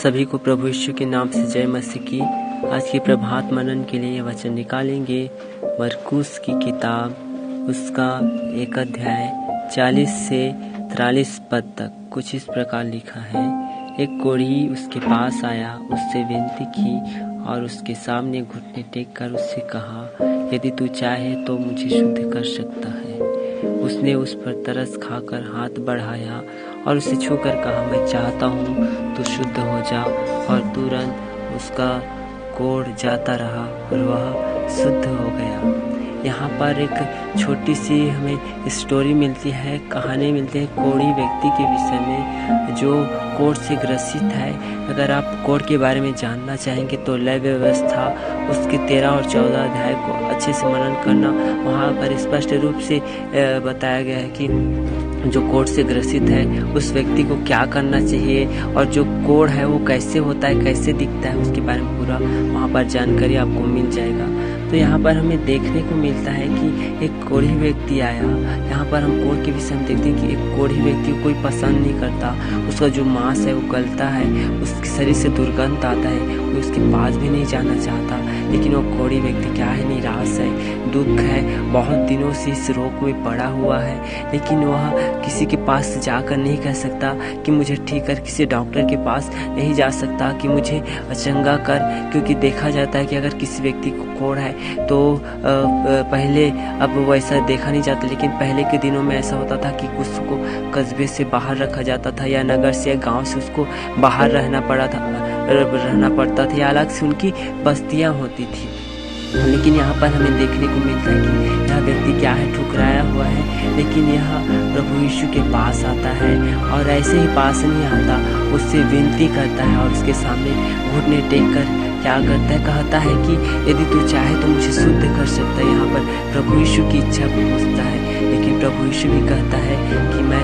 सभी को प्रभु यीशु के नाम से जय मसीह की। आज की प्रभात मनन के लिए वचन निकालेंगे मरकुस की किताब, उसका 1 अध्याय 40 से 43 पद तक। कुछ इस प्रकार लिखा है। एक कोढ़ी उसके पास आया, उससे विनती की और उसके सामने घुटने टेक कर उससे कहा, यदि तू चाहे तो मुझे शुद्ध कर सकता है। उसने उस पर तरस खाकर हाथ बढ़ाया और उसे छूकर कहा, मैं चाहता हूँ तू शुद्ध हो जा। और तुरंत उसका कोढ़ जाता रहा और वह शुद्ध हो गया। यहाँ पर एक छोटी सी हमें स्टोरी मिलती है, कहानी मिलती है कोढ़ी व्यक्ति के विषय में जो कोढ़ से ग्रसित है। अगर आप कोढ़ के बारे में जानना चाहेंगे तो लय व्यवस्था उसके 13 और 14 अध्याय को अच्छे से मनन करना। वहाँ पर स्पष्ट रूप से बताया गया है कि जो कोढ़ से ग्रसित है उस व्यक्ति को क्या करना चाहिए और जो कोढ़ है वो कैसे होता है, कैसे दिखता है, उसके बारे में पूरा वहाँ पर जानकारी आपको मिल जाएगा। तो यहाँ पर हमें देखने को मिलता है कि एक कोढ़ी व्यक्ति आया। यहाँ पर हम कोढ़ के विषय में देखते हैं कि एक कोढ़ी व्यक्ति को कोई पसंद नहीं करता, उसका जो मांस है वो गलता है, उसके शरीर से दुर्गंध आता है, कोई उसके पास भी नहीं जाना चाहता। लेकिन वो कोढ़ी व्यक्ति क्या है, निराश है, दुख है, बहुत दिनों से इस रोग में पड़ा हुआ है, लेकिन वह किसी के पास जाकर नहीं कह सकता कि मुझे ठीक कर, किसी डॉक्टर के पास नहीं जा सकता कि मुझे चंगा कर। क्योंकि देखा जाता है कि अगर किसी व्यक्ति को कोढ़ है तो पहले, अब वैसा देखा नहीं जाता, लेकिन पहले के दिनों में ऐसा होता था कि उसको कस्बे से बाहर रखा जाता था या नगर से या गांव से उसको बाहर रहना पड़ता था या अलग से उनकी बस्तियां होती थी। लेकिन यहाँ पर हमें देखने को मिलता है कि यह व्यक्ति क्या है, ठुकराया हुआ है, लेकिन यह प्रभु यीशु के पास आता है और ऐसे ही पास नहीं आता, उससे विनती करता है और उसके सामने घुटने टेक कर क्या करता है, कहता है कि यदि तू चाहे तो मुझे शुद्ध कर सकता है। यहाँ पर प्रभु यीशु की इच्छा को पूछता है, लेकिन प्रभु यीशु भी कहता है कि मैं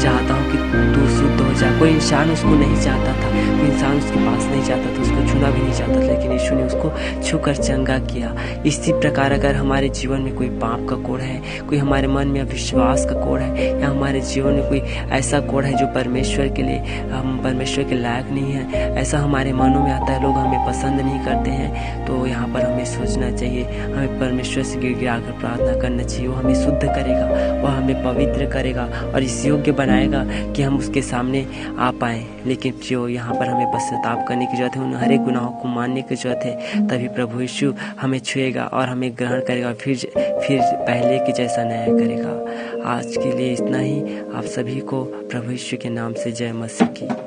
चाहता हूँ कि तू शुद्ध हो जा। कोई इंसान उसको नहीं चाहता था, कोई इंसान उसके पास नहीं चाहता था, उसको छूना भी नहीं चाहता था, लेकिन यीशु ने उसको छूकर चंगा किया। इसी प्रकार अगर हमारे जीवन में कोई पाप का कोढ़ है, कोई हमारे मन में अविश्वास का कोढ़ है, या हमारे जीवन में कोई ऐसा कोढ़ है जो परमेश्वर के लिए, हम परमेश्वर के लायक नहीं है, ऐसा हमारे मनों में आता है, लोग हमें पसंद नहीं करते हैं, तो यहाँ पर हमें सोचना चाहिए, हमें परमेश्वर से गिड़गिड़ाकर प्रार्थना करना चाहिए। वो हमें शुद्ध करेगा, वह हमें पवित्र करेगा और इस योग्य बनाएगा कि हम उसके सामने आ पाएँ। लेकिन जो यहाँ पर हमें पश्चाताप करने की जरूरत है, उन हर एक गुनाहों को मानने की जरूरत है, तभी प्रभु यीशु हमें छुएगा और हमें ग्रहण करेगा, फिर पहले के जैसा न्याय करेगा। आज के लिए इतना ही। आप सभी को प्रभु यीशु के नाम से जय मसीह की।